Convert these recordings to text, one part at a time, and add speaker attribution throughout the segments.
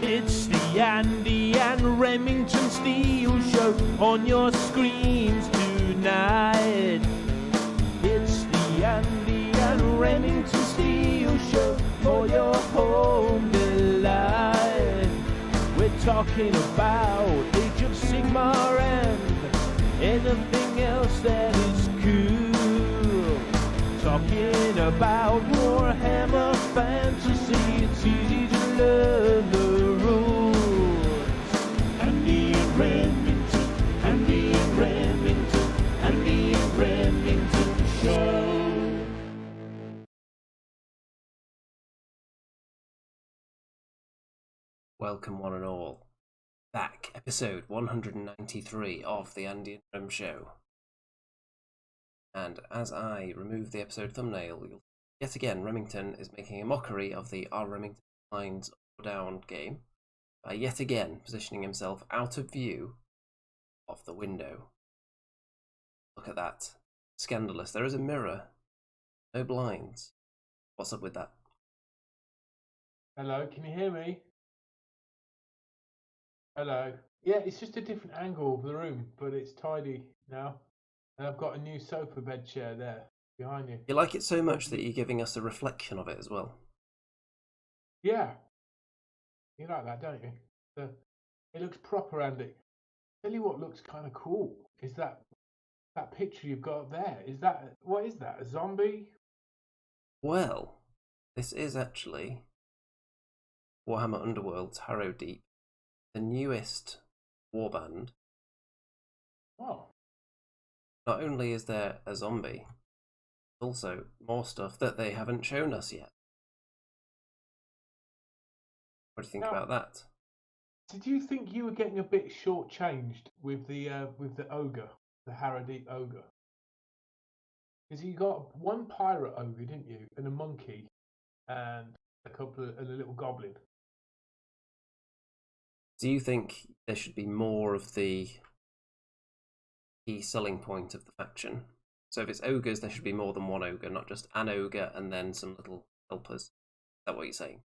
Speaker 1: It's the Andy and Remington Steel Show on your screens tonight. It's the Andy and Remington Steel Show for your home delight. We're talking about Age of Sigmar and anything else that is cool. Talking about Warhammer Fantasy, it's easy to learn the rules. Andy and Remington, Andy and Remington, Andy and Remington Show.
Speaker 2: Welcome one and all. Back, episode 193 of the Andy and Rem Show. And as I remove the episode thumbnail, you'll yet again Remington is making a mockery of the R. Remington Lines Down game by yet again positioning himself out of view of the window. Look at that. Scandalous. There is a mirror. No blinds. What's up with that?
Speaker 3: Hello, can you hear me? Hello. Yeah, it's just a different angle of the room, but it's tidy now. And I've got a new sofa bed chair there behind you.
Speaker 2: You like it so much that you're giving us a reflection of it as well.
Speaker 3: Yeah. You like that, don't you? It looks proper, Andy. Tell you what looks kind of cool is that picture you've got up there. What is that? A zombie?
Speaker 2: Well, this is actually Warhammer Underworld's Harrow Deep, the newest warband.
Speaker 3: Oh.
Speaker 2: Not only is there a zombie, there's also more stuff that they haven't shown us yet. What do you think about that?
Speaker 3: Did you think you were getting a bit shortchanged with the ogre, the Harrow-Deep ogre? Because you got one pirate ogre, didn't you, and a monkey, and a little goblin.
Speaker 2: Do you think there should be more of the key selling point of the faction? So if it's ogres, there should be more than one ogre, not just an ogre and then some little helpers. Is that what you're saying?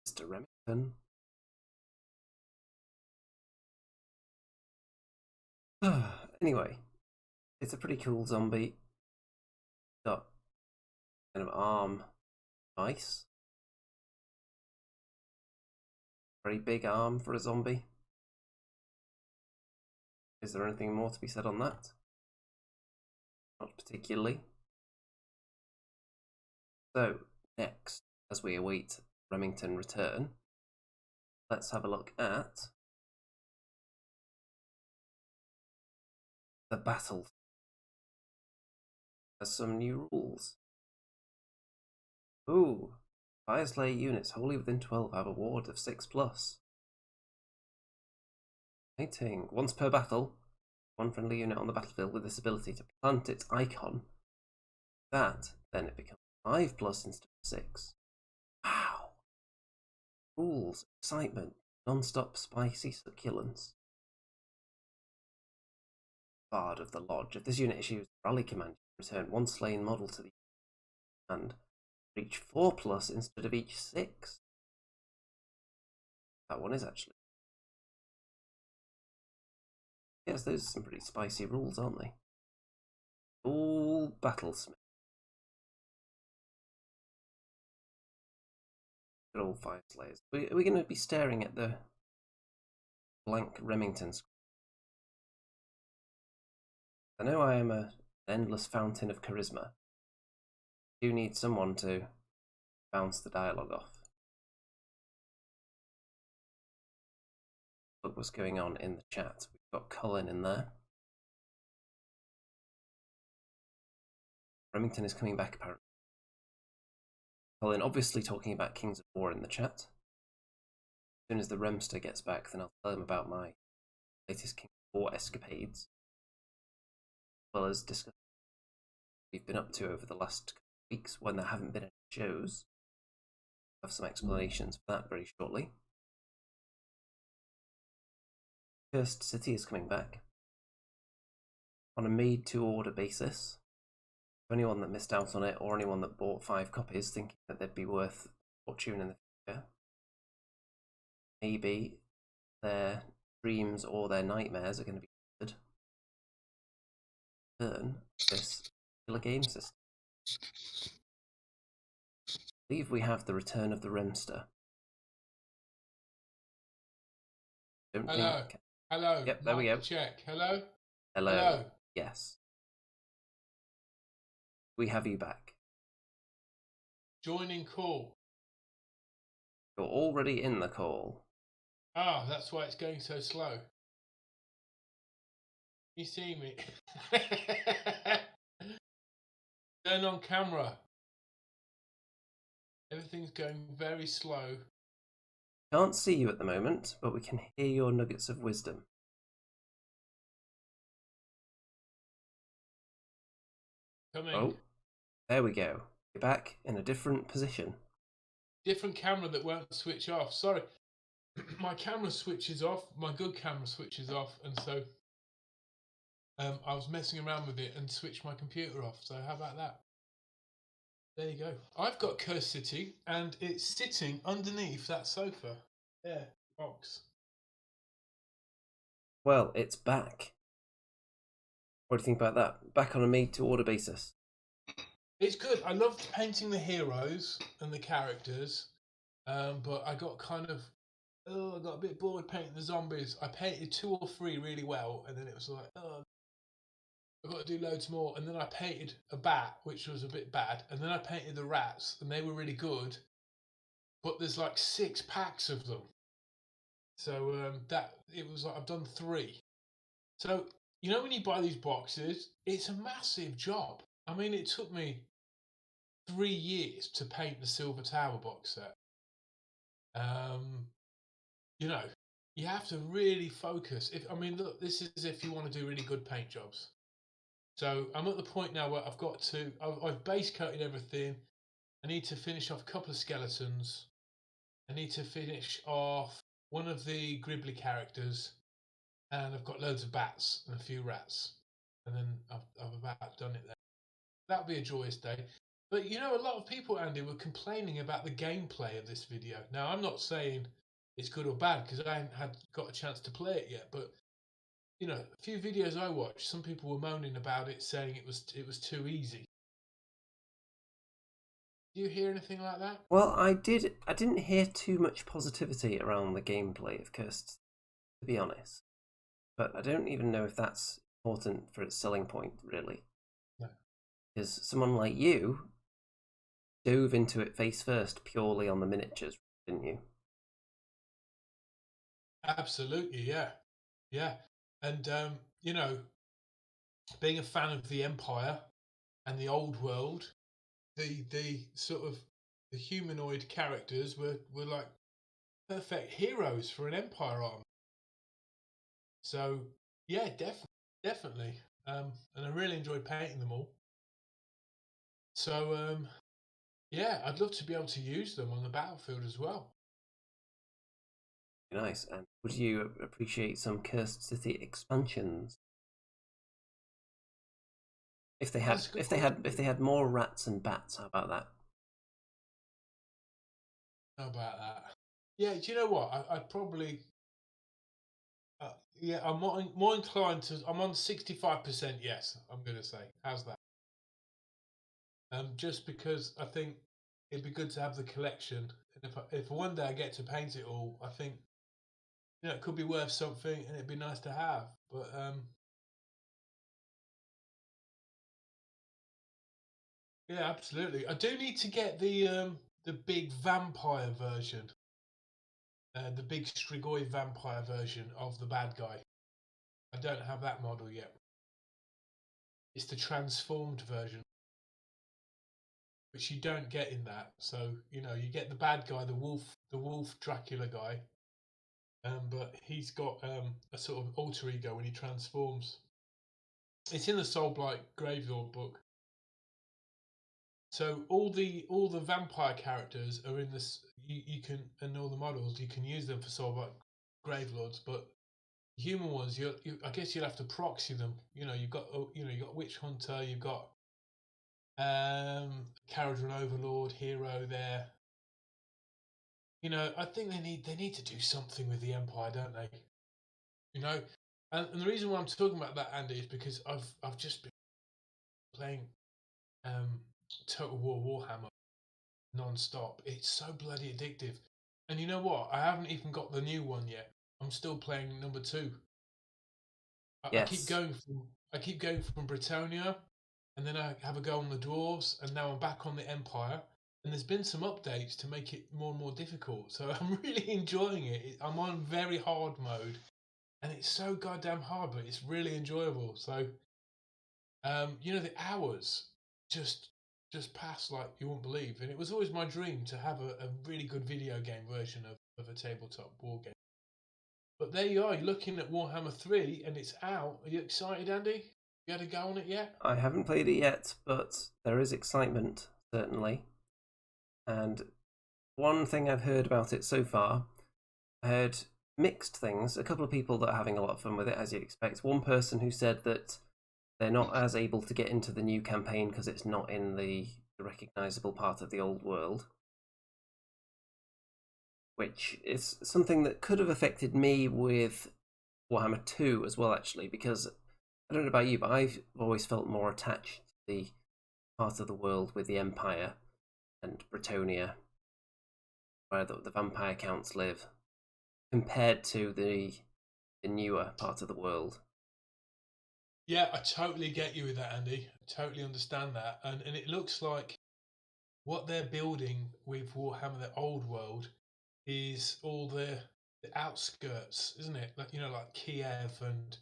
Speaker 2: Mr. Remington. Anyway, it's a pretty cool zombie. Got kind of arm nice. Very big arm for a zombie. Is there anything more to be said on that? Not particularly. So, next, as we await Remington return, let's have a look at the battle. There's some new rules. Ooh, Fire Slayer units wholly within 12 have a ward of 6+. Exciting. Once per battle, one friendly unit on the battlefield with this ability to plant its icon. Then it becomes 5+ instead of 6. Wow. Rules, excitement, non-stop spicy succulence. Bard of the Lodge. If this unit issues rally command, return one slain model to the and reach 4+ instead of each 6. That one is actually. Yes, those are some pretty spicy rules, aren't they? All battlesmith. Good old fire slayers. We're going to be staring at the blank Remington screen. I know I am an endless fountain of charisma. I do need someone to bounce the dialogue off. Look what's going on in the chat. We've got Colin in there. Remington is coming back apparently. Colin obviously talking about Kings of War in the chat. As soon as the Remster gets back, then I'll tell him about my latest Kings of War escapades, as well as discuss what we've been up to over the last couple of weeks when there haven't been any shows. I'll have some explanations for that very shortly. Cursed City is coming back on a made-to-order basis. For anyone that missed out on it, or anyone that bought 5 copies thinking that they'd be worth a fortune in the future, maybe their dreams or their nightmares are going to be good. Turn this killer game system. I believe we have the return of the Remster.
Speaker 3: Hello. Hello.
Speaker 2: Yep, there we go.
Speaker 3: Check. Hello.
Speaker 2: Hello.
Speaker 3: Hello.
Speaker 2: Yes. We have you back.
Speaker 3: Joining call.
Speaker 2: You're already in the call.
Speaker 3: Ah, that's why it's going so slow. You see me? Turn on camera. Everything's going very slow.
Speaker 2: Can't see you at the moment, but we can hear your nuggets of wisdom.
Speaker 3: Coming.
Speaker 2: Oh, there we go. You're back in a different position.
Speaker 3: Different camera that won't switch off. Sorry. My camera switches off. My good camera switches off. And so I was messing around with it and switched my computer off. So how about that? There you go. I've got Cursed City and it's sitting underneath that sofa. There, box.
Speaker 2: Well, it's back. What do you think about that? Back on a made-to-order basis.
Speaker 3: It's good. I loved painting the heroes and the characters, but I got kind of, I got a bit bored painting the zombies. I painted 2 or 3 really well, and then it was like, I've got to do loads more. And then I painted a bat, which was a bit bad, and then I painted the rats, and they were really good. But there's like 6 packs of them, so that it was like I've done 3. So you know when you buy these boxes, it's a massive job. I mean, it took me 3 years to paint the Silver Tower box set. You know, you have to really focus. I mean, look, this is if you want to do really good paint jobs. So I'm at the point now where I've base coated everything. I need to finish off a couple of skeletons. I need to finish off one of the Gribbly characters, and I've got loads of bats and a few rats, and then I've about done it there. That'll be a joyous day. But you know, a lot of people, Andy, were complaining about the gameplay of this video. Now, I'm not saying it's good or bad because I haven't got a chance to play it yet. But you know, a few videos I watched, some people were moaning about it, saying it was too easy. Do you hear anything like that?
Speaker 2: Well, I didn't hear too much positivity around the gameplay of Cursed, to be honest. But I don't even know if that's important for its selling point, really.
Speaker 3: No.
Speaker 2: Because someone like you dove into it face first purely on the miniatures, didn't you?
Speaker 3: Absolutely, yeah. Yeah. And you know, being a fan of the Empire and the old world, the sort of the humanoid characters were like perfect heroes for an Empire army. So yeah, definitely. And I really enjoyed painting them all. So yeah, I'd love to be able to use them on the battlefield as well.
Speaker 2: Nice. And would you appreciate some Cursed City expansions? If they had more rats and bats, how about that?
Speaker 3: How about that? Yeah, do you know what? I'd probably Yeah, I'm more inclined to. I'm on 65%. Yes, I'm going to say. How's that? Just because I think it'd be good to have the collection, and if one day I get to paint it all, I think it could be worth something, and it'd be nice to have. But yeah, absolutely. I do need to get the big vampire version, the big Strigoi vampire version of the bad guy. I don't have that model yet. It's the transformed version, which you don't get in that. So you get the bad guy, the wolf Dracula guy, but he's got a sort of alter ego when he transforms. It's in the Soulblight Graveyard book. So all the vampire characters are in this. You can, and all the models you can use them for Soulblight Gravelords, but human ones, I guess you'll have to proxy them. You've got Witch Hunter, you've got Caradron Overlord hero there. I think they need to do something with the Empire, don't they? And the reason why I'm talking about that, Andy, is because I've just been playing Total War Warhammer non-stop. It's so bloody addictive. And you know what? I haven't even got the new one yet. I'm still playing number 2. I keep
Speaker 2: Yes.
Speaker 3: going from Britannia, and then I have a go on the dwarves, and now I'm back on the Empire. And there's been some updates to make it more and more difficult. So I'm really enjoying it. I'm on very hard mode, and it's so goddamn hard, but it's really enjoyable. So, the hours just pass like you won't believe. And it was always my dream to have a really good video game version of a tabletop war game. But there you are, you're looking at Warhammer 3 and it's out. Are you excited, Andy? You had a go on it yet?
Speaker 2: I haven't played it yet, but there is excitement, certainly. And one thing I've heard about it so far, I heard mixed things. A couple of people that are having a lot of fun with it, as you'd expect. One person who said that they're not as able to get into the new campaign because it's not in the recognisable part of the old world, which is something that could have affected me with Warhammer 2 as well, actually, because I don't know about you, but I've always felt more attached to the part of the world with the Empire and Britonia, where the vampire counts live, compared to the newer part of the world.
Speaker 3: Yeah, I totally get you with that, Andy. I totally understand that. And it looks like what they're building with Warhammer, the old world, is all the outskirts, isn't it? Like Kiev and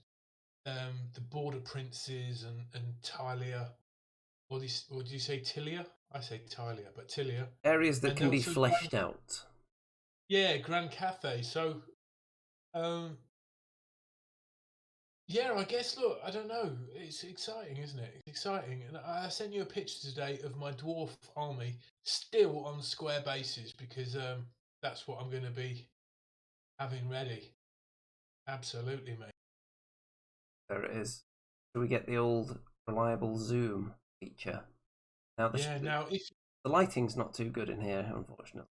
Speaker 3: the border princes and Tylia. Or do you say Tilia? I say Tylia, but Tilia.
Speaker 2: Areas that
Speaker 3: And
Speaker 2: can be
Speaker 3: also
Speaker 2: fleshed out.
Speaker 3: Yeah, Grand Cathay. So, yeah, I guess. Look, I don't know. It's exciting, isn't it? It's exciting. And I sent you a picture today of my dwarf army still on square bases because that's what I'm going to be having ready. Absolutely, mate.
Speaker 2: There it is. Do we get the old reliable zoom feature? Now
Speaker 3: Yeah. Now, if
Speaker 2: the lighting's not too good in here, unfortunately.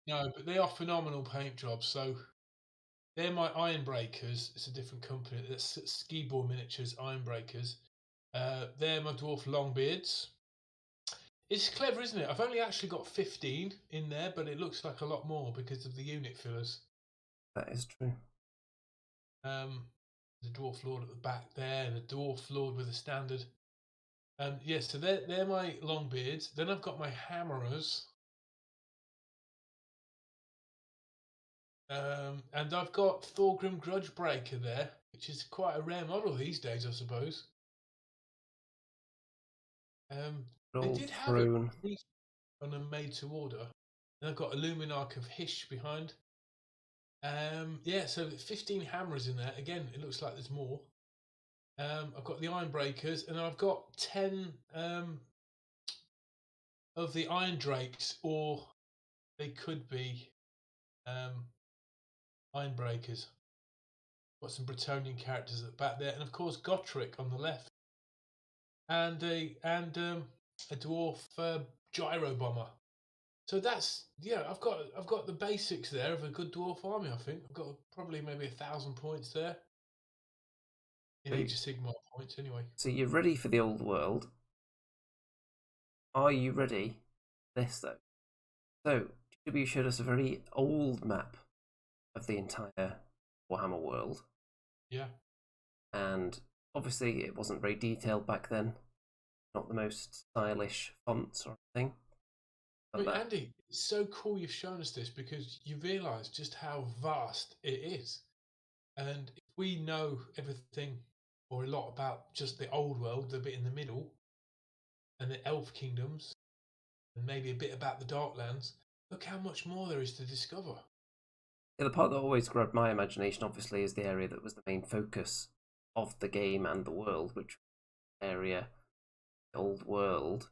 Speaker 3: no, but they are phenomenal paint jobs. So they're my Iron Breakers. It's a different company. That's Ski Ball Miniatures Iron Breakers. They're my dwarf Longbeards. It's clever, isn't it? I've only actually got 15 in there, but it looks like a lot more because of the unit fillers.
Speaker 2: That is true.
Speaker 3: The Dwarf Lord at the back there, the Dwarf Lord with a standard. Yes, so they're my Longbeards. Then I've got my Hammerers. And I've got Thorgrim Grudgebreaker there, which is quite a rare model these days, I suppose. They
Speaker 2: Old
Speaker 3: did have it
Speaker 2: throne.
Speaker 3: on a made to order. And I've got Illuminarch of Hish behind. Yeah, so 15 hammers in there. Again, it looks like there's more. I've got the Iron Breakers, and I've got 10 of the Iron Drakes, or they could be Iron Breakers. Got some Bretonian characters at the back there, and of course Gotrek on the left, and a dwarf gyro bomber. So that's I've got the basics there of a good dwarf army. I think I've got probably maybe 1,000 points there. in Age of Sigmar points, anyway.
Speaker 2: So you're ready for the old world. Are you ready for this, though? So, TW showed us a very old map of the entire Warhammer world.
Speaker 3: Yeah.
Speaker 2: And obviously it wasn't very detailed back then. Not the most stylish fonts or anything.
Speaker 3: I mean, Andy, it's so cool you've shown us this because you realise just how vast it is. And if we know everything or a lot about just the old world, the bit in the middle, and the elf kingdoms, and maybe a bit about the Darklands, look how much more there is to discover.
Speaker 2: Yeah, the part that always grabbed my imagination, obviously, is the area that was the main focus of the game and the world, which was the area, the old world,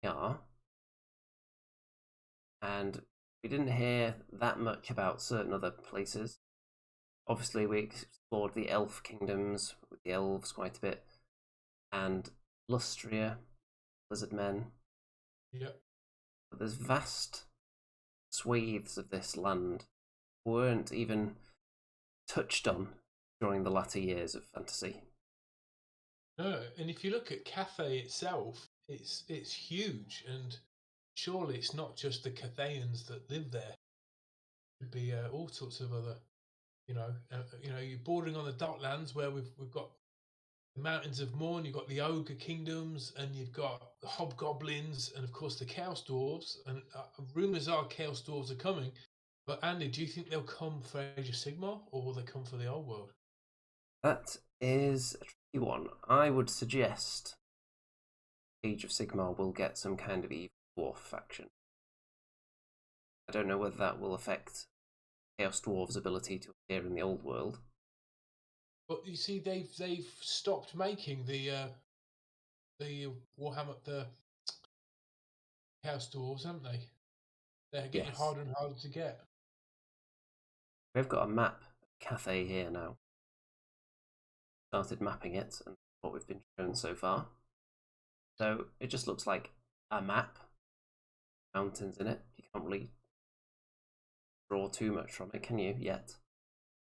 Speaker 2: yeah. And we didn't hear that much about certain other places. Obviously, we explored the elf kingdoms with the elves quite a bit, and Lustria, lizard men.
Speaker 3: Yep.
Speaker 2: But there's vast swathes of this land weren't even touched on during the latter years of fantasy.
Speaker 3: No, and if you look at Cathay itself, it's huge, and surely it's not just the Cathayans that live there. It could be all sorts of other, you're bordering on the Darklands where we've got the Mountains of Morn, you've got the Ogre Kingdoms, and you've got the Hobgoblins, and of course the Chaos Dwarves. And rumours are Chaos Dwarves are coming. But Andy, do you think they'll come for Age of Sigmar, or will they come for the old world?
Speaker 2: That is a tricky one. I would suggest Age of Sigmar will get some kind of evil dwarf faction. I don't know whether that will affect Chaos Dwarves' ability to appear in the old world.
Speaker 3: But you see, they've stopped making the Warhammer, the Chaos Dwarves, haven't they? They're getting
Speaker 2: Yes.
Speaker 3: harder and harder to get.
Speaker 2: We've got a map of Cathay here now. Started mapping it and what we've been shown so far. So it just looks like a map. Mountains in it. You can't really draw too much from it, can you, yet?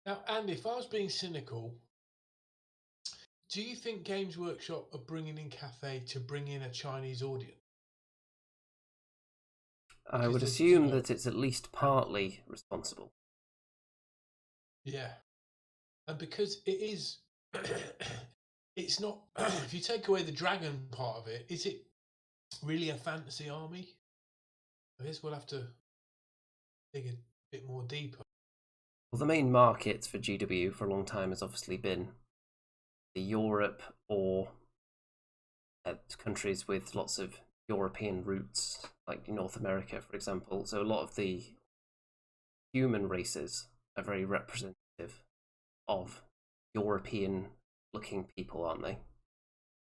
Speaker 3: Now, Andy, if I was being cynical, do you think Games Workshop are bringing in Cathay to bring in a Chinese audience?
Speaker 2: I would assume that it's at least partly responsible.
Speaker 3: Yeah. And because it is, it's not, if you take away the dragon part of it, is it really a fantasy army? I guess we'll have to dig a bit more deeper.
Speaker 2: Well, the main market for GW for a long time has obviously been the Europe or countries with lots of European roots, like North America, for example. So a lot of the human races are very representative of European-looking people, aren't they?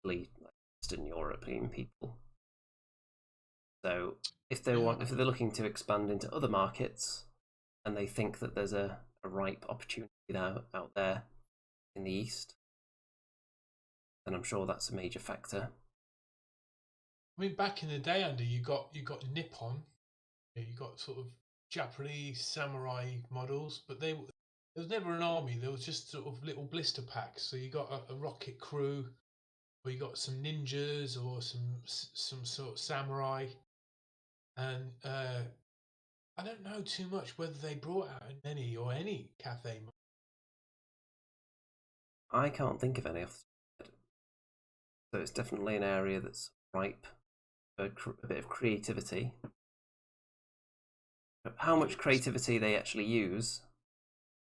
Speaker 2: Like Eastern European people. So if they're looking to expand into other markets, and they think that there's a ripe opportunity out there in the East, then I'm sure that's a major factor.
Speaker 3: I mean, back in the day, Andy, you got Nippon, you got sort of Japanese samurai models, but there was never an army. There was just sort of little blister packs. So you got a rocket crew, or you got some ninjas, or some sort of samurai, and I don't know too much whether they brought out any Cathay.
Speaker 2: I can't think of any off the top of my head. So it's definitely an area that's ripe for a bit of creativity. But how much creativity they actually use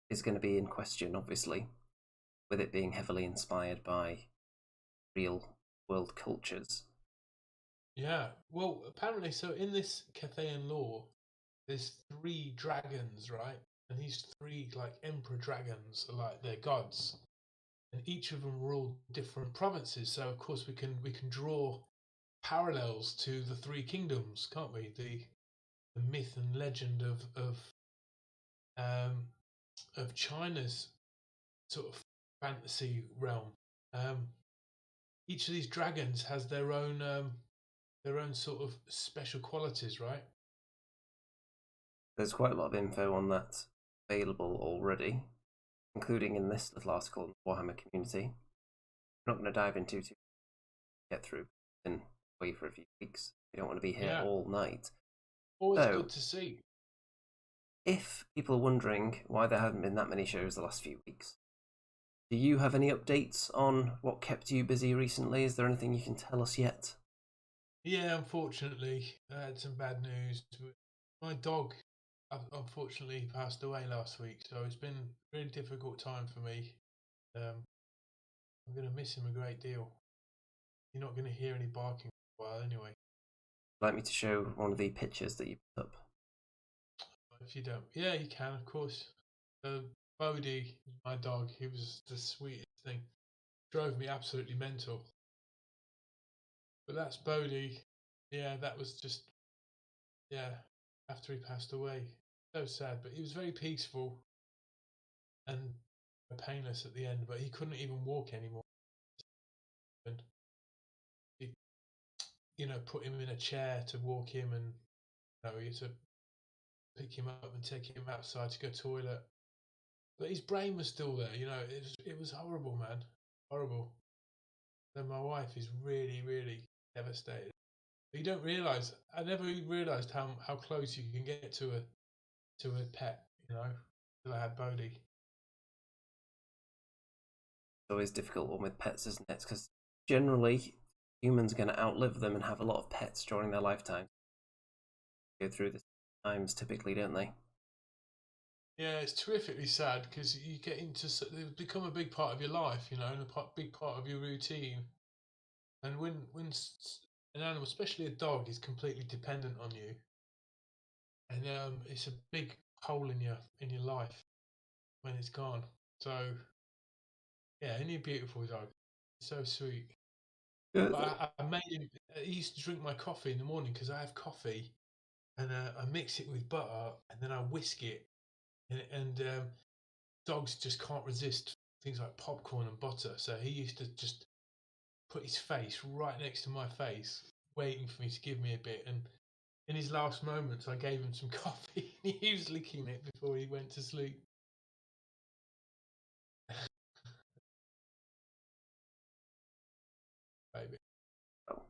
Speaker 2: is going to be in question, obviously, with it being heavily inspired by real world cultures.
Speaker 3: Yeah, well, apparently, so in this Cathayan lore, there's 3 dragons, right? And these 3 like emperor dragons are like they're gods, and each of them rule different provinces. So of course we can draw parallels to the 3 kingdoms, can't we? The myth and legend of China's sort of fantasy realm. Each of these dragons has their own sort of special qualities, right?
Speaker 2: There's quite a lot of info on that available already, including in this little article on the Warhammer community. not going to dive into to get through. Been away for a few weeks. We don't want to be here all night.
Speaker 3: Always good to see.
Speaker 2: If people are wondering why there haven't been that many shows the last few weeks, do you have any updates on what kept you busy recently? Is there anything you can tell us yet?
Speaker 3: Yeah, unfortunately, I had some bad news. My dog, unfortunately, passed away last week, so it's been a really difficult time for me. I'm going to miss him a great deal. You're not going to hear any barking for a while anyway.
Speaker 2: Would you like me to show one of the pictures that you put up?
Speaker 3: If you don't, yeah, you can, of course. Bodie, my dog, he was the sweetest thing. Drove me absolutely mental. But that's Bodie. Yeah, that was just, yeah, after he passed away. So sad, but he was very peaceful and painless at the end, but he couldn't even walk anymore. And he, put him in a chair to walk him, and you had to pick him up and take him outside to go toilet. But his brain was still there, it was horrible, man. Horrible. And my wife is really, really devastated. But you don't realise, I never realised how close you can get to a pet, until I had Bodhi.
Speaker 2: It's always difficult one with pets, isn't it? Because generally humans are going to outlive them and have a lot of pets during their lifetime. Go through the times typically, don't they?
Speaker 3: Yeah, it's terrifically sad because you get into they become a big part of your life, and a big part of your routine. And when an animal, especially a dog, is completely dependent on you, and it's a big hole in your life when it's gone. So yeah, and you're beautiful dog, so sweet. But I made him. He used to drink my coffee in the morning because I have coffee, and I mix it with butter, and then I whisk it, and dogs just can't resist things like popcorn and butter. So he used to just put his face right next to my face, waiting for me to give me a bit. And in his last moments, I gave him some coffee, and he was licking it before he went to sleep. Baby.
Speaker 2: Oh.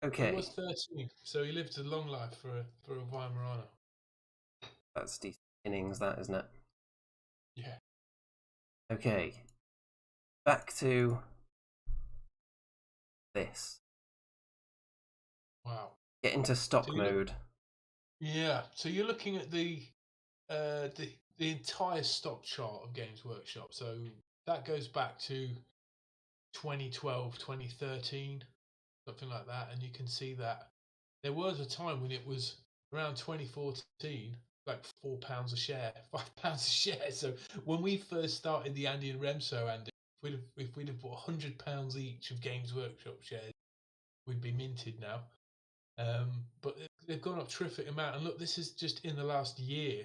Speaker 3: He
Speaker 2: Okay.
Speaker 3: was 13, so he lived a long life for a Weimaraner.
Speaker 2: That's decent innings, that, isn't it?
Speaker 3: Yeah.
Speaker 2: Okay. Back to this.
Speaker 3: Wow.
Speaker 2: Get into stock mode.
Speaker 3: Yeah. So you're looking at the entire stock chart of Games Workshop. So that goes back to 2012, 2013, something like that, and you can see that there was a time when it was around 2014, like £4 a share, £5 a share. So when we first started the Andy and Remso, Andy, if we'd have bought £100 each of Games Workshop shares, we'd be minted now. But they've gone up a terrific amount, and look, this is just in the last year.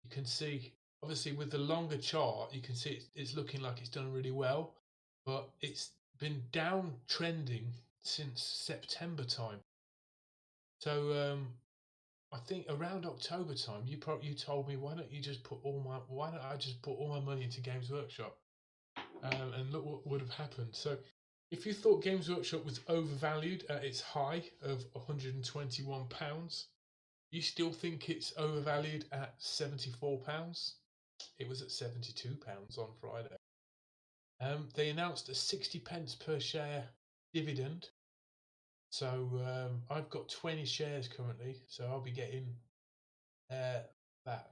Speaker 3: You can see, obviously, with the longer chart, you can see it's looking like it's done really well, but it's been downtrending since September time. So I think around October time, you told me, why don't I just put all my money into Games Workshop, and look what would have happened. So if you thought Games Workshop was overvalued at its high of £121, you still think it's overvalued at £74? It was at £72 on Friday. They announced a 60 pence per share dividend. So I've got 20 shares currently, so I'll be getting about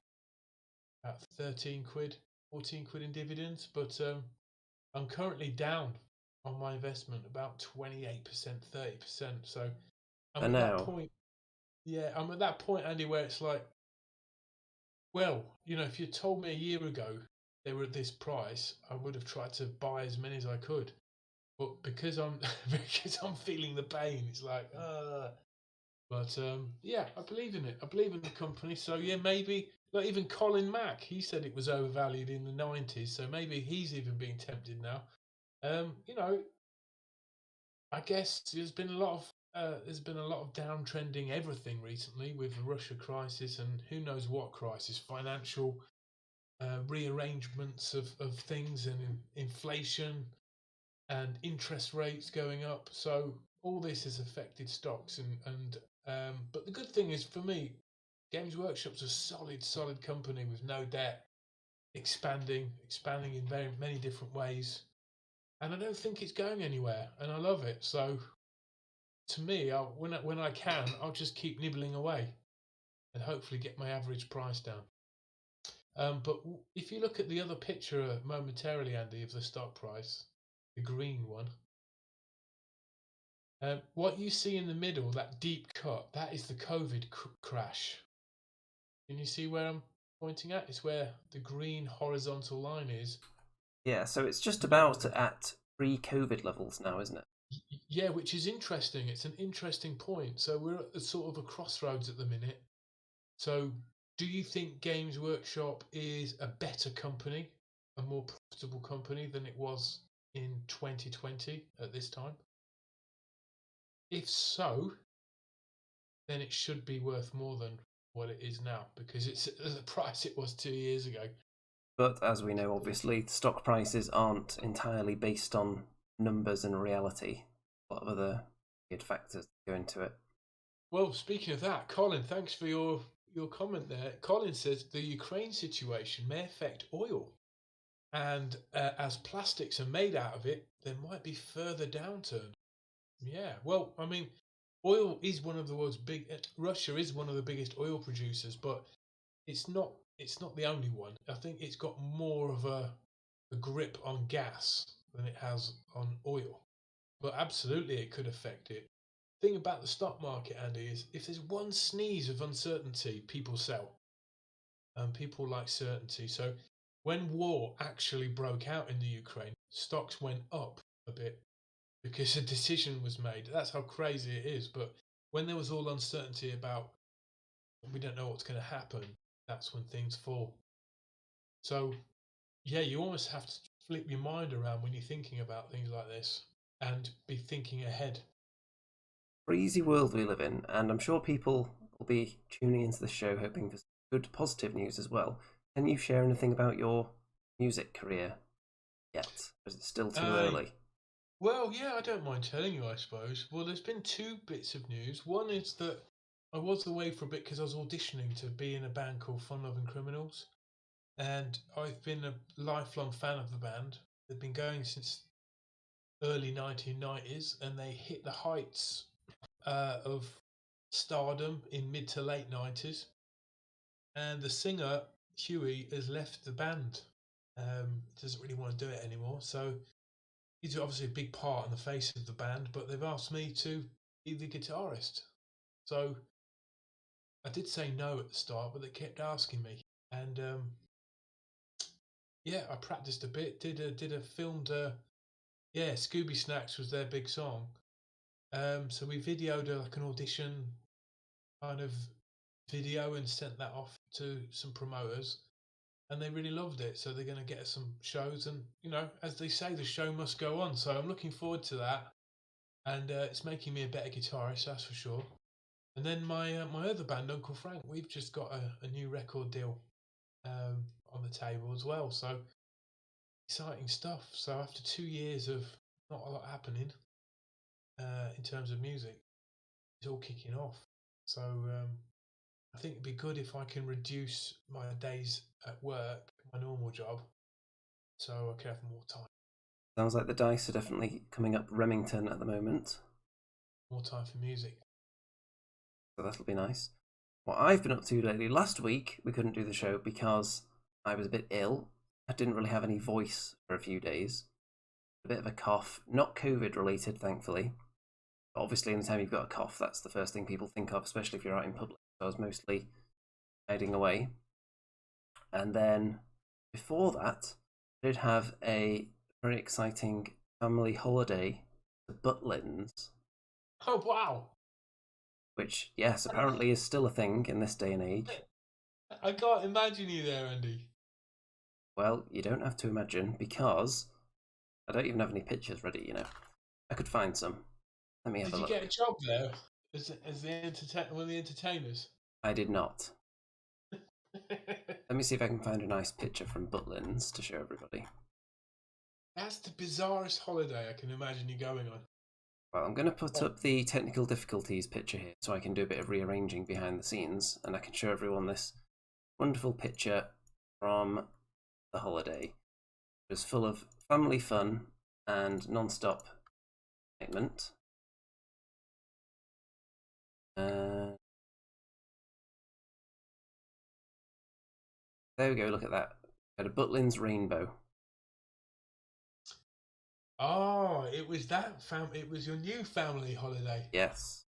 Speaker 3: 13 quid, 14 quid in dividends. But I'm currently down on my investment about 28%, 30%. So I'm at that point. Yeah, I'm at that point, Andy, where it's like, well, if you told me a year ago they were at this price, I would have tried to buy as many as I could. But because I'm feeling the pain, it's like, But yeah, I believe in it. I believe in the company. So yeah, maybe like even Colin Mack, he said it was overvalued in the 90s. So maybe he's even being tempted now. I guess there's been a lot of downtrending everything recently with the Russia crisis and who knows what crisis, financial rearrangements of things and inflation. and interest rates going up. So all this has affected stocks, but the good thing is for me, Games Workshop's a solid company with no debt, expanding in very many different ways, and I don't think it's going anywhere, and I love it. So to me, when I can, I'll just keep nibbling away and hopefully get my average price down. But if you look at the other picture momentarily, Andy, of the stock price, the green one, what you see in the middle, that deep cut, that is the COVID crash. Can you see where I'm pointing at? It's where the green horizontal line is.
Speaker 2: Yeah, so it's just about at pre-COVID levels now, isn't it?
Speaker 3: Yeah, which is interesting. It's an interesting point. So we're at sort of a crossroads at the minute. So do you think Games Workshop is a better company, a more profitable company than it was in 2020 at this time? If so, then it should be worth more than what it is now, because it's at the price it was 2 years ago.
Speaker 2: But as we know, obviously, stock prices aren't entirely based on numbers and reality. A lot of other weird factors go into it.
Speaker 3: Well, speaking of that, Colin, thanks for your comment there. Colin says the Ukraine situation may affect oil, and as plastics are made out of it, there might be further downturn. Yeah, well, I mean, oil is one of the world's Russia is one of the biggest oil producers, but it's not the only one. I think it's got more of a grip on gas than it has on oil. But absolutely, it could affect it. Thing about the stock market, Andy, is if there's one sneeze of uncertainty, people sell. And people like certainty. So when war actually broke out in the Ukraine, stocks went up a bit because a decision was made. That's how crazy it is. But when there was all uncertainty about we don't know what's going to happen, that's when things fall. So yeah, you almost have to flip your mind around when you're thinking about things like this and be thinking ahead.
Speaker 2: Crazy world we live in, and I'm sure people will be tuning into the show hoping for good positive news as well. Can you share anything about your music career yet? Or is it still too early?
Speaker 3: Well, yeah, I don't mind telling you, I suppose. Well, there's been two bits of news. One is that I was away for a bit because I was auditioning to be in a band called Fun Loving Criminals, and I've been a lifelong fan of the band. They've been going since early 1990s, and they hit the heights of stardom in mid to late 90s. And the singer Huey has left the band. Doesn't really want to do it anymore. So he's obviously a big part and the face of the band, but they've asked me to be the guitarist. So I did say no at the start, but they kept asking me, and yeah, I practiced a bit. Did a filmed. Yeah, Scooby Snacks was their big song. So we videoed like an audition kind of video and sent that off to some promoters, and they really loved it. So they're going to get us some shows, and as they say, the show must go on. So I'm looking forward to that, and it's making me a better guitarist, that's for sure. And then my other band, Uncle Frank, we've just got a new record deal on the table as well. So exciting stuff. So after 2 years of not a lot happening in terms of music, it's all kicking off. So I think it'd be good if I can reduce my days at work, my normal job, so I can have more time.
Speaker 2: Sounds like the dice are definitely coming up Remington at the moment.
Speaker 3: More time for music.
Speaker 2: So that'll be nice. What I've been up to lately, last week we couldn't do the show because I was a bit ill. I didn't really have any voice for a few days. A bit of a cough, not COVID related, thankfully. But obviously, anytime you've got a cough, that's the first thing people think of, especially if you're out in public. So I was mostly hiding away. And then before that, I did have a very exciting family holiday to Butlins.
Speaker 3: Oh, wow!
Speaker 2: Which, yes, apparently is still a thing in this day and age.
Speaker 3: I can't imagine you there, Andy.
Speaker 2: Well, you don't have to imagine, because I don't even have any pictures ready, I could find some. Let me have a look.
Speaker 3: Did you get a job there as one of the entertainers?
Speaker 2: I did not. Let me see if I can find a nice picture from Butlins to show everybody.
Speaker 3: That's the bizarrest holiday I can imagine you going on.
Speaker 2: Well, I'm going to put
Speaker 3: Oh,
Speaker 2: up the technical difficulties picture here so I can do a bit of rearranging behind the scenes and I can show everyone this wonderful picture from the holiday. It was full of family fun and non-stop excitement. There we go, look at that. We had a Butlins rainbow.
Speaker 3: oh, it was that It was your new family holiday.
Speaker 2: Yes.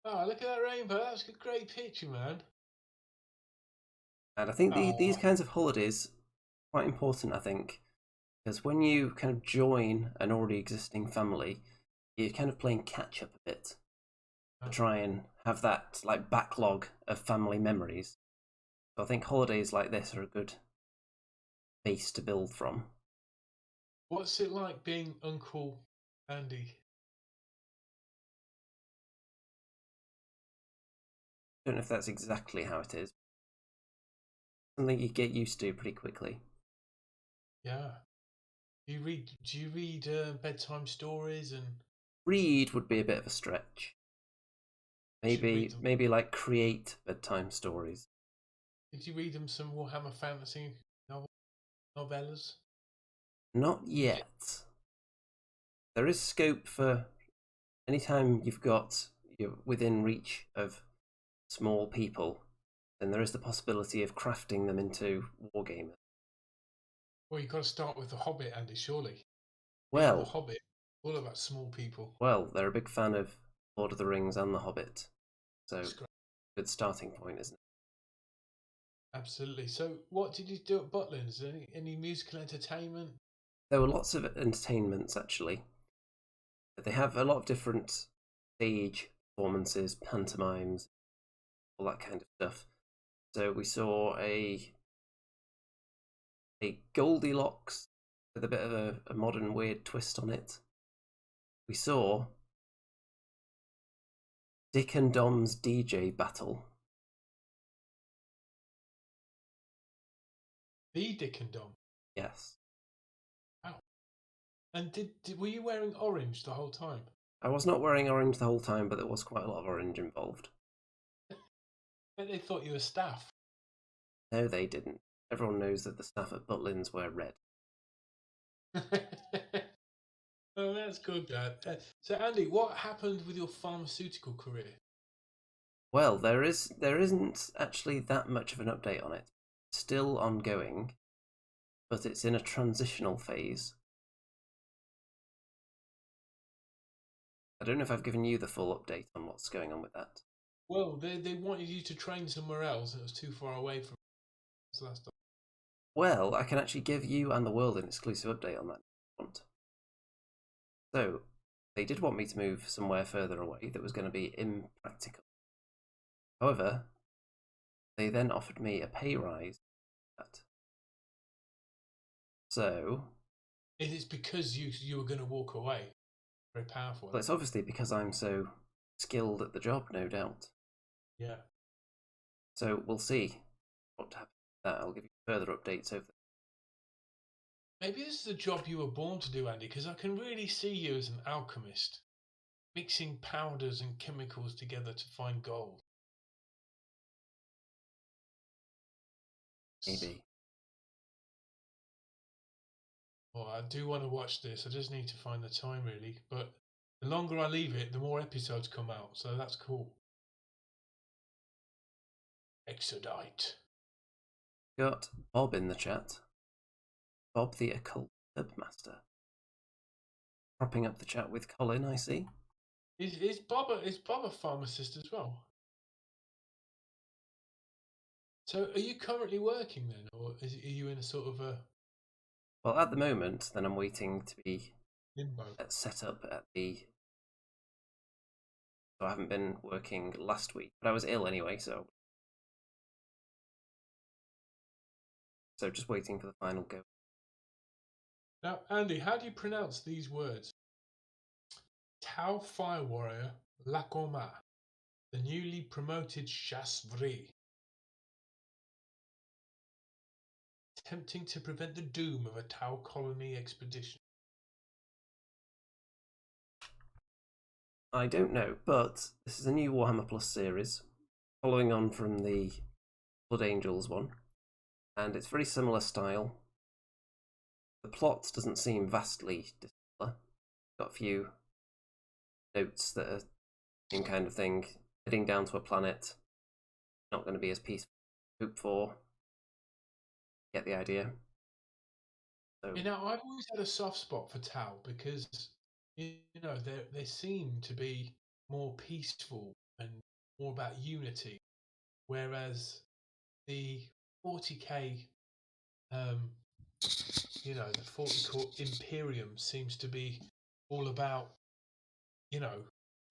Speaker 3: Oh, look at that rainbow. That's a great picture, man.
Speaker 2: And I think these
Speaker 3: Oh,
Speaker 2: kinds of holidays are quite important, I think, because when you kind of join an already existing family, you're kind of playing catch up a bit to try and have that like backlog of family memories. So I think holidays like this are a good base to build from.
Speaker 3: what's it like being Uncle Andy?
Speaker 2: I don't know if that's exactly how it is. Something you get used to pretty quickly.
Speaker 3: Yeah. Do you read bedtime stories and
Speaker 2: Read would be a bit of a stretch.
Speaker 3: should read them?
Speaker 2: Maybe like create bedtime stories.
Speaker 3: Did you read them some Warhammer fantasy novellas?
Speaker 2: Not yet. There is scope for anytime you're within reach of small people, then there is the possibility of crafting them into wargamers.
Speaker 3: Well, you've got to start with The Hobbit, Andy, surely. You know, The
Speaker 2: Well,
Speaker 3: Hobbit, all about small people.
Speaker 2: well, they're a big fan of Lord of the Rings and The Hobbit, so
Speaker 3: That's great.
Speaker 2: good starting point, isn't it?
Speaker 3: Absolutely. So, what did you do at Butlins? Any musical entertainment?
Speaker 2: There were lots of entertainments actually. They have a lot of different stage performances, pantomimes, all that kind of stuff. So we saw a Goldilocks with a bit of a modern weird twist on it. We saw Dick and Dom's DJ battle.
Speaker 3: The Dick and Dom.
Speaker 2: Yes.
Speaker 3: Wow. And were you wearing orange the whole time?
Speaker 2: I was not wearing orange the whole time, but there was quite a lot of orange involved.
Speaker 3: But they thought you were staff.
Speaker 2: No, they didn't. Everyone knows that the staff at Butlins wear red.
Speaker 3: Oh, that's good, Dad. So, Andy, what happened with your pharmaceutical career?
Speaker 2: Well, there isn't actually that much of an update on it. It's still ongoing, but it's in a transitional phase. I don't know if I've given you the full update on what's going on with that.
Speaker 3: Well, they wanted you to train somewhere else, and it was too far away from last time.
Speaker 2: Well, I can actually give you and the world an exclusive update on that if you want. So, they did want me to move somewhere further away that was going to be impractical. However, they then offered me a pay rise. So,
Speaker 3: It is because you were going to walk away. Very powerful.
Speaker 2: well, it's obviously because I'm so skilled at the job, no doubt.
Speaker 3: Yeah.
Speaker 2: So we'll see what happens with that. I'll give you further updates over.
Speaker 3: Maybe this is a job you were born to do, Andy, because I can really see you as an alchemist, mixing powders and chemicals together to find gold.
Speaker 2: Maybe.
Speaker 3: Well, I do want to watch this. I just need to find the time, really. But the longer I leave it, the more episodes come out. So that's cool. Exodite.
Speaker 2: Got Bob in the chat. Bob the Occult Master. Propping up the chat with Colin, I see.
Speaker 3: Is Bob a pharmacist as well? So are you currently working then, or are you in a sort of a
Speaker 2: Well, at the moment, then I'm waiting to be
Speaker 3: limbo?
Speaker 2: set up at the. So I haven't been working last week, but I was ill anyway, so just waiting for the final go.
Speaker 3: Now, Andy, how do you pronounce these words? Tau Fire Warrior Lacoma, the newly promoted Chasvri. attempting to prevent the doom of a Tau colony expedition?
Speaker 2: I don't know, but this is a new Warhammer Plus series, following on from the Blood Angels one, and it's very similar style. The plot doesn't seem vastly dissimilar. Got a few notes that are the same kind of thing. Heading down to a planet, not going to be as peaceful as hoped for. Get the idea. So,
Speaker 3: You know, I've always had a soft spot for Tau because they seem to be more peaceful and more about unity, whereas the 40k, the 40 core Imperium seems to be all about,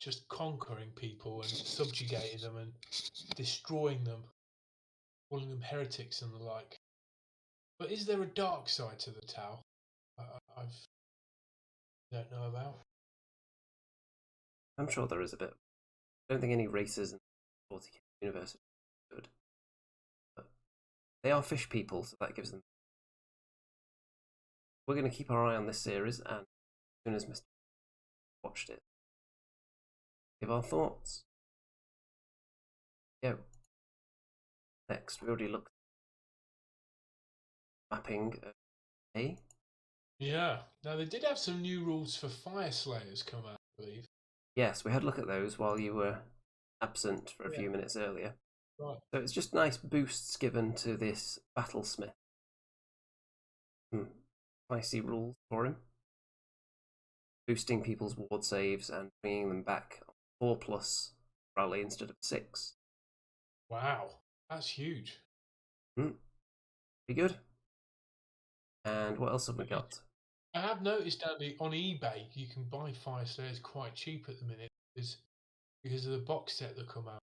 Speaker 3: just conquering people and subjugating them and destroying them, calling them heretics and the like. But is there a dark side to the Tau? I don't know about.
Speaker 2: I'm sure there is a bit. I don't think any races in the 40k universe are good. But they are fish people, so that gives them. We're going to keep our eye on this series, and as soon as Mr. watched it, give our thoughts. Go. Next, we already looked at mapping A.
Speaker 3: Yeah. Now they did have some new rules for Fire Slayers come out, I believe.
Speaker 2: Yes, we had a look at those while you were absent for a few minutes earlier.
Speaker 3: Right.
Speaker 2: So it's just nice boosts given to this Battlesmith. Spicy rules for him. Boosting people's ward saves and bringing them back 4+ rally instead of 6.
Speaker 3: Wow. That's huge.
Speaker 2: Pretty good. And what else have we got?
Speaker 3: I have noticed, Andy, on eBay you can buy Fire Slayers quite cheap at the minute because of the box set that come out.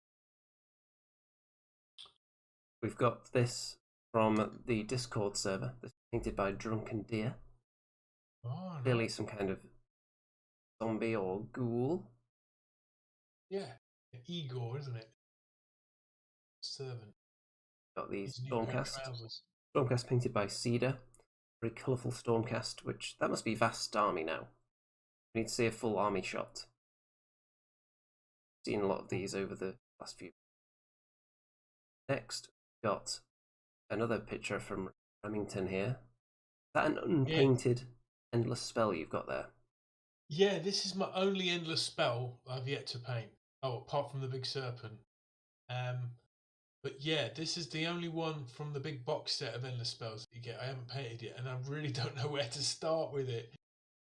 Speaker 2: We've got this from the Discord server. This is painted by Drunken Deer.
Speaker 3: Oh,
Speaker 2: Clearly
Speaker 3: nice.
Speaker 2: some kind of zombie or ghoul.
Speaker 3: Yeah. Igor, isn't it? Servant.
Speaker 2: Got these
Speaker 3: His new pair of
Speaker 2: Stormcast.
Speaker 3: trousers.
Speaker 2: Stormcast painted by Cedar. Very colourful Stormcast, which that must be Vast Army now. We need to see a full army shot. Seen a lot of these over the last few. Next, we've got another picture from Remington here. Is that an unpainted endless spell you've got there?
Speaker 3: Yeah, this is my only endless spell I've yet to paint. Oh, apart from the big serpent. But yeah, this is the only one from the big box set of endless spells that you get. I haven't painted yet, and I really don't know where to start with it.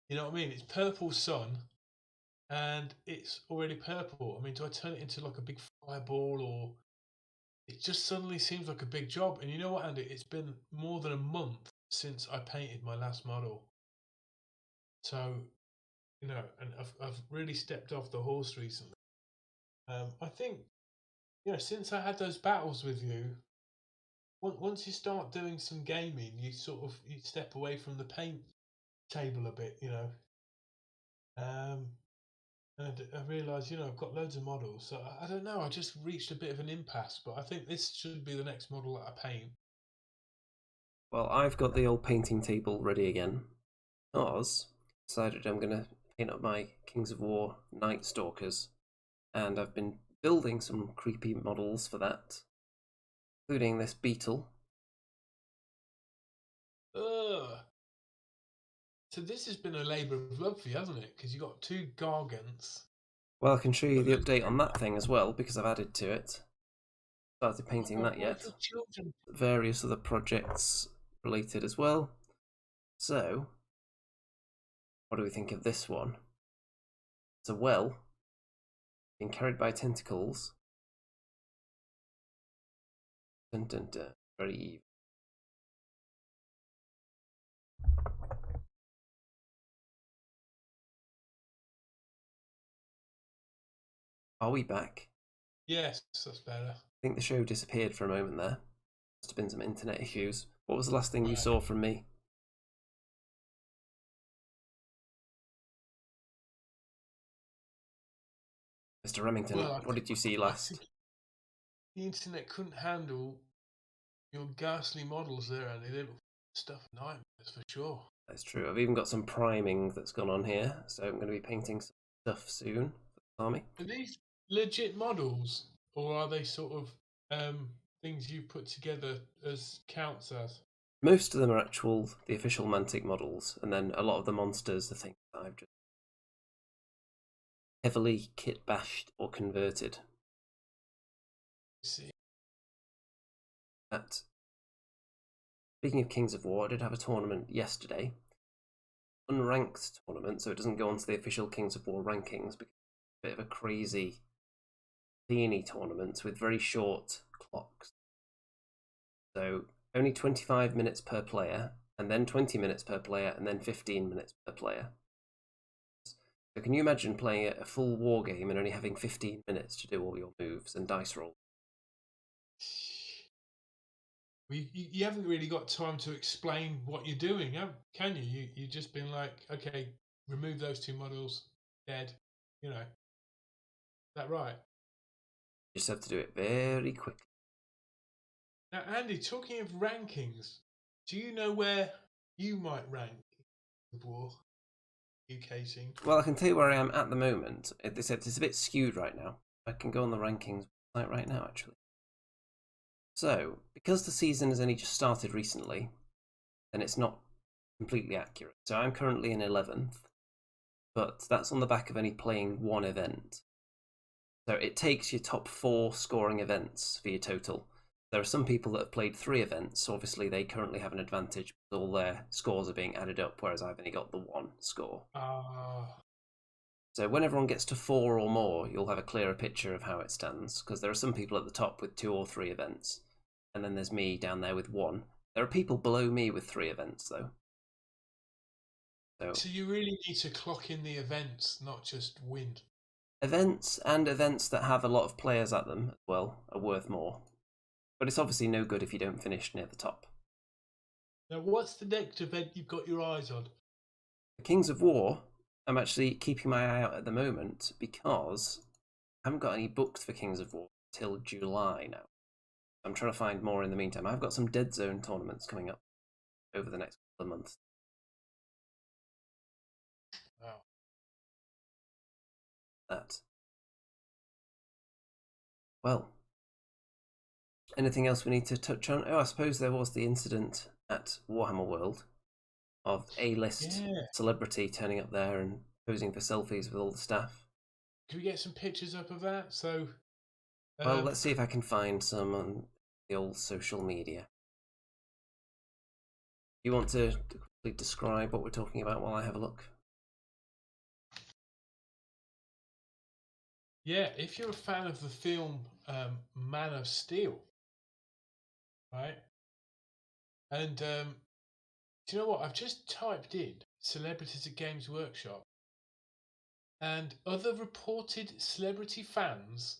Speaker 3: You know what I mean? It's purple sun, and it's already purple. I mean, do I turn it into like a big fireball, or it just suddenly seems like a big job? And you know what, Andy? It's been more than a month since I painted my last model. So, and I've really stepped off the horse recently. I think, since I had those battles with you, once you start doing some gaming, you step away from the paint table a bit, and I realised, I've got loads of models, so I don't know. I just reached a bit of an impasse, but I think this should be the next model that I paint.
Speaker 2: Well, I've got the old painting table ready again. Because decided I'm going to paint up my Kings of War Night Stalkers, and I've been building some creepy models for that, including this beetle.
Speaker 3: Ugh. So this has been a labour of love for you, hasn't it? Because you got 2 gargants.
Speaker 2: Well, I can show you the update on that thing as well, because I've added to it. Started painting that yet.
Speaker 3: Children.
Speaker 2: Various other projects related as well. So, what do we think of this one? It's a well being carried by tentacles. Dun, dun, dun. Very evil. Are we back?
Speaker 3: Yes, that's better.
Speaker 2: I think the show disappeared for a moment there. Must have been some internet issues. What was the last thing you saw from me? Mr. Remington,
Speaker 3: Well,
Speaker 2: what did you see last?
Speaker 3: The internet couldn't handle your ghastly models there, Andy. They look stuff nightmares for sure.
Speaker 2: That's true. I've even got some priming that's gone on here, so I'm going to be painting some stuff soon for the army.
Speaker 3: Are these legit models, or are they sort of things you put together as counts as?
Speaker 2: Most of them are the official Mantic models, and then a lot of the monsters are things that I've just heavily kit bashed or converted.
Speaker 3: See,
Speaker 2: Speaking of Kings of War, I did have a tournament yesterday. Unranked tournament, so it doesn't go onto the official Kings of War rankings, because it's a bit of a crazy teeny tournament with very short clocks. So only 25 minutes per player, and then 20 minutes per player, and then 15 minutes per player. So can you imagine playing a full war game and only having 15 minutes to do all your moves and dice roll?
Speaker 3: well, you haven't really got time to explain what you're doing, can you? You've just been like, okay, remove those two models, dead. You know, is that right?
Speaker 2: You just have to do it very quickly.
Speaker 3: Now, Andy, talking of rankings, do you know where you might rank the war UK scene?
Speaker 2: Well, I can tell you where I am at the moment. It's a bit skewed right now. I can go on the rankings site right now, actually. So, because the season has only just started recently, then it's not completely accurate. So I'm currently in 11th, but that's on the back of only playing one event. So it takes your top 4 scoring events for your total. There are some people that have played 3 events, so obviously they currently have an advantage because all their scores are being added up, whereas I've only got the 1 score. So when everyone gets to 4 or more, you'll have a clearer picture of how it stands, because there are some people at the top with 2 or 3 events, and then there's me down there with 1. There are people below me with 3 events, though.
Speaker 3: So you really need to clock in the events, not just win.
Speaker 2: Events and events that have a lot of players at them as well are worth more. But it's obviously no good if you don't finish near the top.
Speaker 3: Now, what's the next event you've got your eyes on?
Speaker 2: The Kings of War, I'm actually keeping my eye out at the moment because I haven't got any booked for Kings of War till July now. I'm trying to find more in the meantime. I've got some Dead Zone tournaments coming up over the next couple of months.
Speaker 3: Wow.
Speaker 2: Well, anything else we need to touch on? Oh, I suppose there was the incident at Warhammer World of A-list celebrity turning up there and posing for selfies with all the staff.
Speaker 3: Can we get some pictures up of that? So,
Speaker 2: well, let's see if I can find some on the old social media. Do you want to quickly describe what we're talking about while I have a look?
Speaker 3: Yeah, if you're a fan of the film Man of Steel, right? And do you know what? I've just typed in celebrities at Games Workshop, and other reported celebrity fans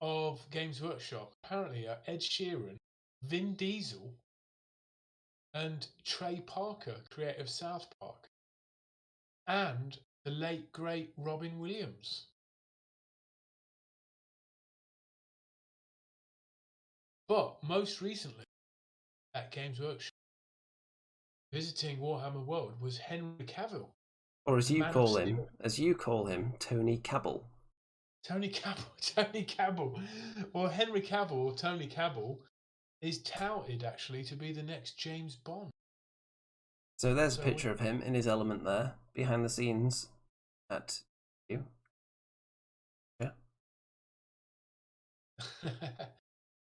Speaker 3: of Games Workshop apparently are Ed Sheeran, Vin Diesel, and Trey Parker, creator of South Park, and the late great Robin Williams. But most recently, at Games Workshop, visiting Warhammer World was Henry Cavill,
Speaker 2: or as you call him, Tony Cabell.
Speaker 3: Tony Cabell. Well, Henry Cavill or Tony Cabell is touted actually to be the next James Bond.
Speaker 2: So there's a picture of him in his element there, behind the scenes at you. Yeah.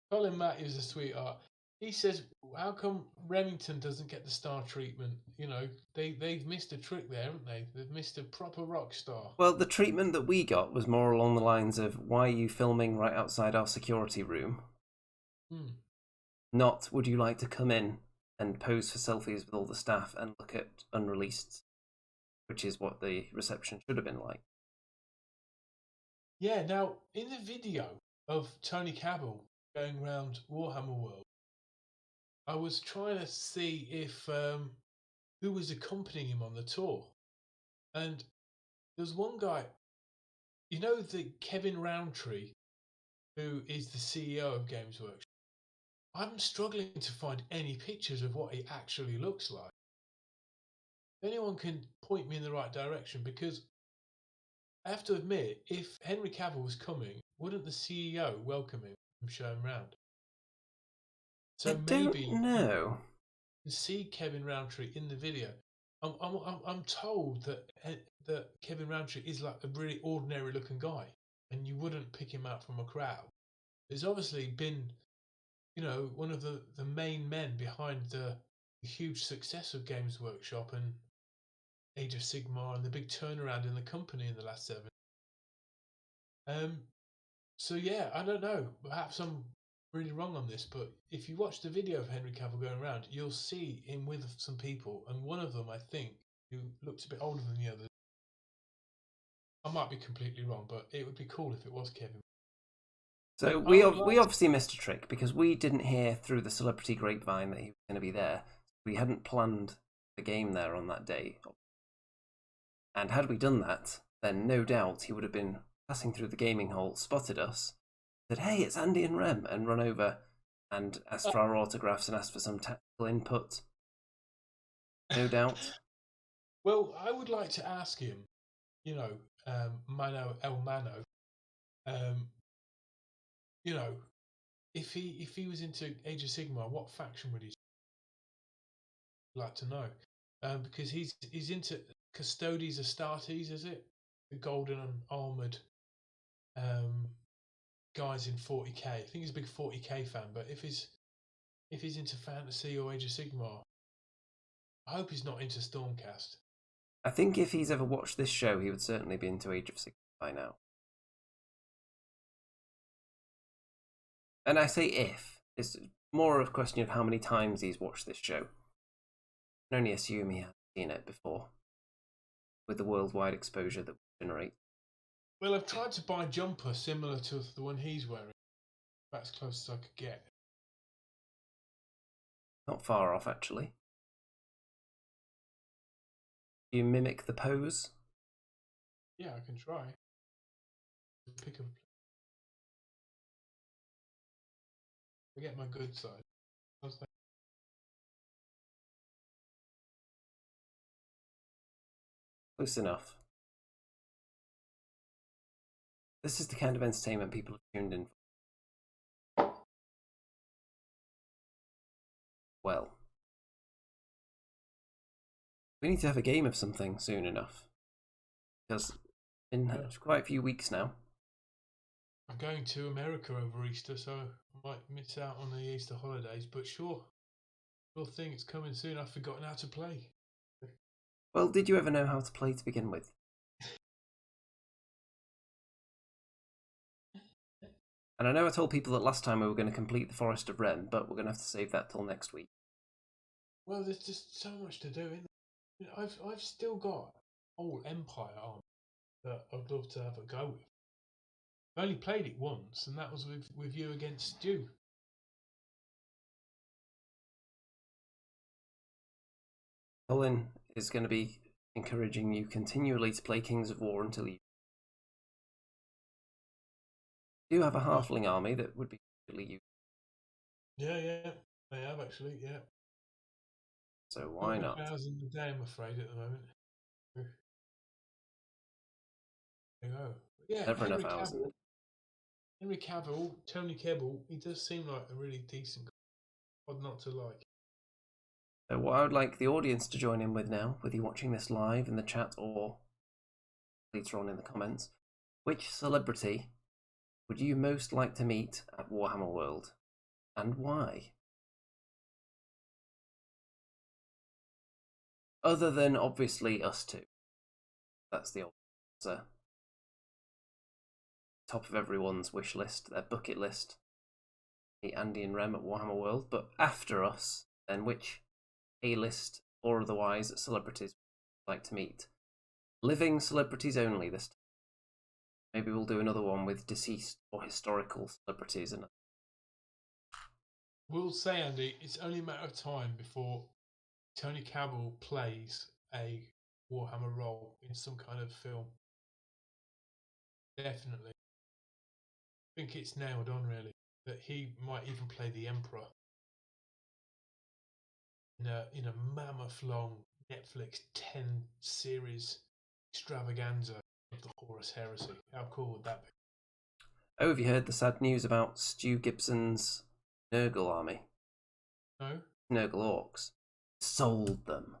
Speaker 3: Colin Matthews, a sweetheart. He says, "How come Remington doesn't get the star treatment? You know, they've missed a trick there, haven't they? They've missed a proper rock star."
Speaker 2: Well, the treatment that we got was more along the lines of, "Why are you filming right outside our security room?" Not, "Would you like to come in and pose for selfies with all the staff and look at unreleased," which is what the reception should have been like.
Speaker 3: Yeah. Now, in the video of Tony Cabell going around Warhammer World, I was trying to see if who was accompanying him on the tour, and there's one guy, you know, the Kevin Roundtree, who is the CEO of Games Workshop. I'm struggling to find any pictures of what it actually looks like. Anyone can point me in the right direction, because I have to admit, if Henry Cavill was coming, wouldn't the CEO welcome him and show him round? So
Speaker 2: I
Speaker 3: maybe
Speaker 2: don't know.
Speaker 3: you see Kevin Roundtree in the video. I'm told that Kevin Roundtree is like a really ordinary looking guy, and you wouldn't pick him out from a crowd. There's obviously been, one of the main men behind the huge success of Games Workshop and Age of Sigmar and the big turnaround in the company in the last 7. So yeah, I don't know. Perhaps I'm really wrong on this, but if you watch the video of Henry Cavill going around, you'll see him with some people, and one of them, I think, who looks a bit older than the others. I might be completely wrong, but it would be cool if it was Kevin.
Speaker 2: So
Speaker 3: I would
Speaker 2: we
Speaker 3: like
Speaker 2: obviously missed a trick because we didn't hear through the celebrity grapevine that he was going to be there. We hadn't planned the game there on that day. And had we done that, then no doubt he would have been passing through the gaming hall, spotted us, said, "Hey, it's Andy and Rem," and run over and asked for our autographs and asked for some tactical input. No doubt.
Speaker 3: Well, I would like to ask him, Mano El Mano, you know, if he was into Age of Sigmar, what faction would he like to know? Because he's into Custodes Astartes, is it? The golden and armored guys in 40k. I think he's a big 40k fan, but if he's into fantasy or Age of Sigmar, I hope he's not into Stormcast.
Speaker 2: I think if he's ever watched this show, he would certainly be into Age of Sigmar by now. And I say if. It's more of a question of how many times he's watched this show. I can only assume he has seen it before, with the worldwide exposure that we generate.
Speaker 3: Well, I've tried to buy a jumper similar to the one he's wearing. That's as close as I could get.
Speaker 2: Not far off, actually. Do you mimic the pose?
Speaker 3: Yeah, I can try. Pick a. I get my good side. How's that?
Speaker 2: Close enough. This is the kind of entertainment people have tuned in for. Well, we need to have a game of something soon enough. Because in quite a few weeks now.
Speaker 3: I'm going to America over Easter, so I might miss out on the Easter holidays, but sure thing, it's coming soon. I've forgotten how to play.
Speaker 2: Well, did you ever know how to play to begin with? And I know I told people that last time we were going to complete the Forest of Ren, but we're going to have to save that till next week.
Speaker 3: Well, there's just so much to do, isn't there? I've still got whole Empire on that I'd love to have a go with. I only played it once, and that was with you against Stu.
Speaker 2: Colin is going to be encouraging you continually to play Kings of War until you do have a halfling army that would be really useful.
Speaker 3: Yeah, I have actually, yeah.
Speaker 2: So why not?
Speaker 3: 1,000 a day, I'm afraid, at the moment. There you go. Yeah,
Speaker 2: Never enough hours.
Speaker 3: Henry Cavill, Tony Kebbell, he does seem like a really decent guy. Odd not to like.
Speaker 2: So what I would like the audience to join in with now, whether you're watching this live in the chat or later on in the comments, which celebrity would you most like to meet at Warhammer World, and why? Other than, obviously, us two. That's the answer. Top of everyone's wish list, their bucket list. Meet Andy and Rem at Warhammer World. But after us, then which A-list or otherwise celebrities would you like to meet? Living celebrities only this time. Maybe we'll do another one with deceased or historical celebrities. And
Speaker 3: We'll say, Andy, it's only a matter of time before Tony Cavill plays a Warhammer role in some kind of film. Definitely. I think it's nailed on, really, that he might even play the Emperor. in a mammoth long Netflix 10 series extravaganza of the Horus Heresy. How cool would that be?
Speaker 2: Oh, have you heard the sad news about Stu Gibson's Nurgle army?
Speaker 3: No?
Speaker 2: Nurgle orcs. Sold them.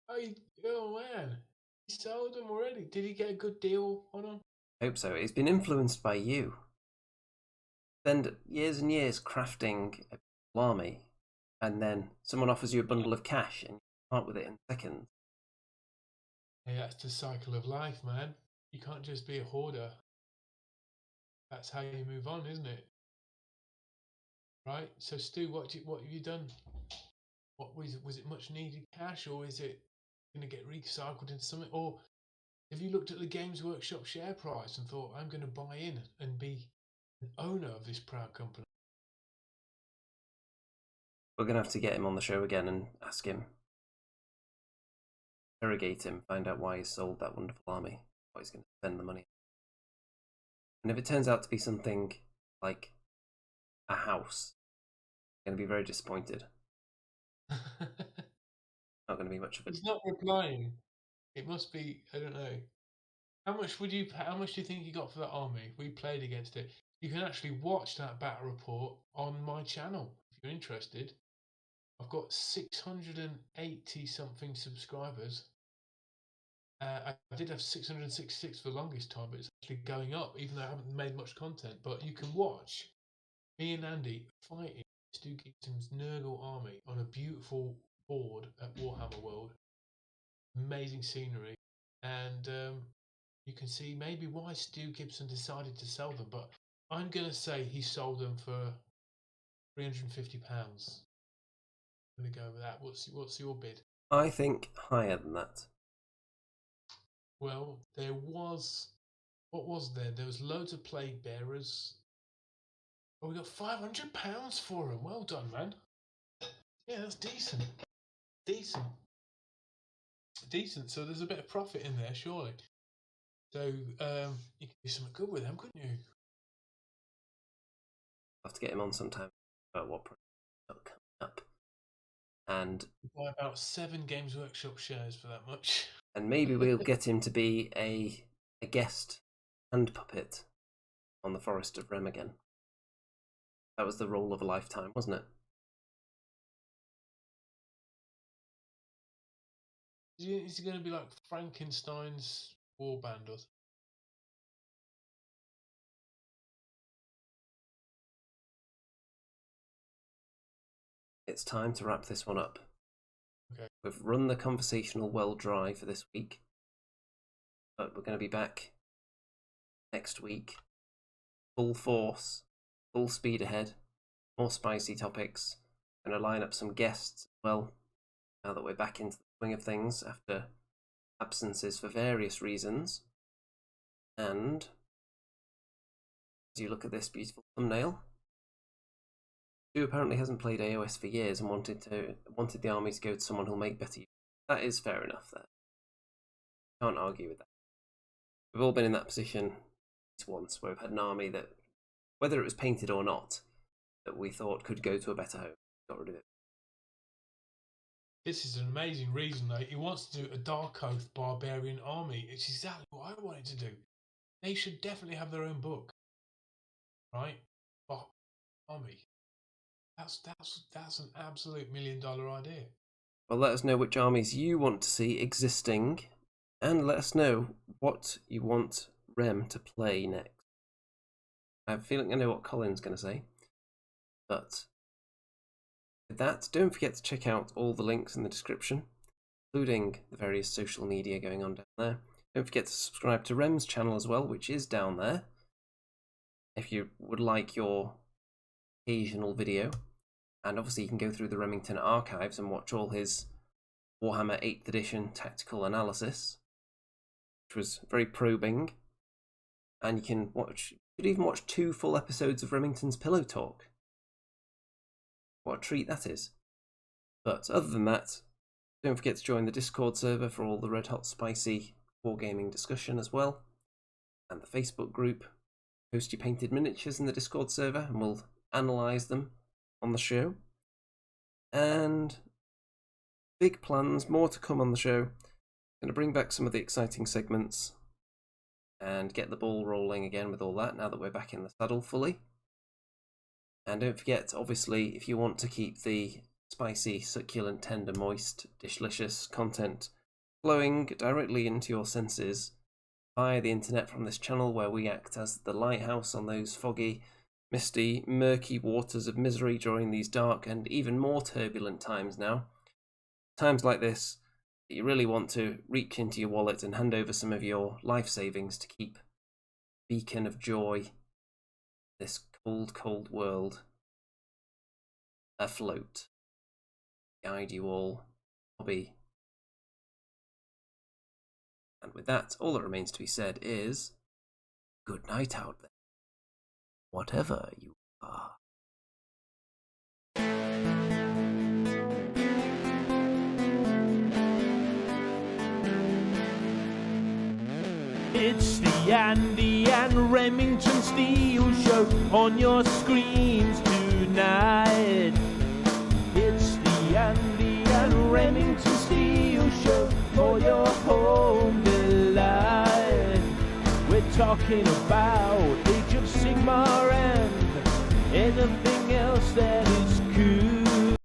Speaker 3: Oh man, he sold them already. Did he get a good deal on them?
Speaker 2: I hope so. It's been influenced by you. Spend years and years crafting a army, and then someone offers you a bundle of cash and you part with it in seconds.
Speaker 3: Hey, that's the cycle of life, man. You can't just be a hoarder. That's how you move on, isn't it? Right. So, Stu, what have you done? What was it much needed cash, or is it going to get recycled into something? Or have you looked at the Games Workshop share price and thought, I'm going to buy in and be an owner of this proud company?
Speaker 2: We're going to have to get him on the show again and ask him, interrogate him, find out why he sold that wonderful army, what he's going to spend the money on. And if it turns out to be something like a house, I'm going to be very disappointed. Not going to be much of it.
Speaker 3: He's not replying. It must be, I don't know. How much do you think you got for that army? We played against it. You can actually watch that battle report on my channel if you're interested. I've got 680 something subscribers. I did have 666 for the longest time, but it's actually going up, even though I haven't made much content. But you can watch me and Andy fighting Stu Gibson's Nurgle army on a beautiful board at Warhammer World. Amazing scenery, and you can see maybe why Stu Gibson decided to sell them. But I'm going to say he sold them for £350. I'm going to go with that. What's your bid?
Speaker 2: I think higher than that.
Speaker 3: Well, there was... What was there? There was loads of plague bearers. Oh, we got £500 for them. Well done, man. Yeah, that's decent. Decent. Decent. So there's a bit of profit in there, surely. So you could do something good with them, couldn't you?
Speaker 2: I'll have to get him on sometime about what projects are coming up. And
Speaker 3: buy about 7 Games Workshop shares for that much.
Speaker 2: And maybe we'll get him to be a guest hand puppet on the Forest of Rem again. That was the role of a lifetime, wasn't it?
Speaker 3: Is he going to be like Frankenstein's warband or something?
Speaker 2: It's time to wrap this one up.
Speaker 3: Okay.
Speaker 2: We've run the conversational well dry for this week, but we're going to be back next week. Full force, full speed ahead, more spicy topics. Going to line up some guests as well, now that we're back into the swing of things after absences for various reasons. And as you look at this beautiful thumbnail, Stu apparently hasn't played AOS for years and wanted the army to go to someone who'll make better use. That is fair enough there. Can't argue with that. We've all been in that position once where we've had an army that, whether it was painted or not, that we thought could go to a better home. Got rid of it.
Speaker 3: This is an amazing reason, though. He wants to do a Dark Oath barbarian army. It's exactly what I wanted to do. They should definitely have their own book, right? Army. That's an absolute $1 million idea.
Speaker 2: Well, let us know which armies you want to see existing, and let us know what you want Rem to play next. I have a feeling I know what Colin's going to say, but with that, don't forget to check out all the links in the description, including the various social media going on down there. Don't forget to subscribe to Rem's channel as well, which is down there, if you would like your occasional video. And obviously you can go through the Remington archives and watch all his Warhammer 8th edition tactical analysis, which was very probing. And you could even watch 2 full episodes of Remington's Pillow Talk. What a treat that is. But other than that, don't forget to join the Discord server for all the red hot spicy wargaming discussion as well. And the Facebook group. Post your painted miniatures in the Discord server and we'll analyse them on the show. And big plans, more to come on the show. Going to bring back some of the exciting segments and get the ball rolling again with all that now that we're back in the saddle fully. And don't forget, obviously, if you want to keep the spicy, succulent, tender, moist, dishlicious content flowing directly into your senses via the internet from this channel, where we act as the lighthouse on those foggy, misty, murky waters of misery during these dark and even more turbulent times now. Times like this, you really want to reach into your wallet and hand over some of your life savings to keep a beacon of joy in this cold, cold world afloat. Guide you all, hobby. And with that, all that remains to be said is good night out there, whatever you are.
Speaker 1: It's the Andy and Remington Steel Show on your screens tonight. It's the Andy and Remington Steel Show for your home delight. We're talking about Age of Sigmar and anything else that is cool.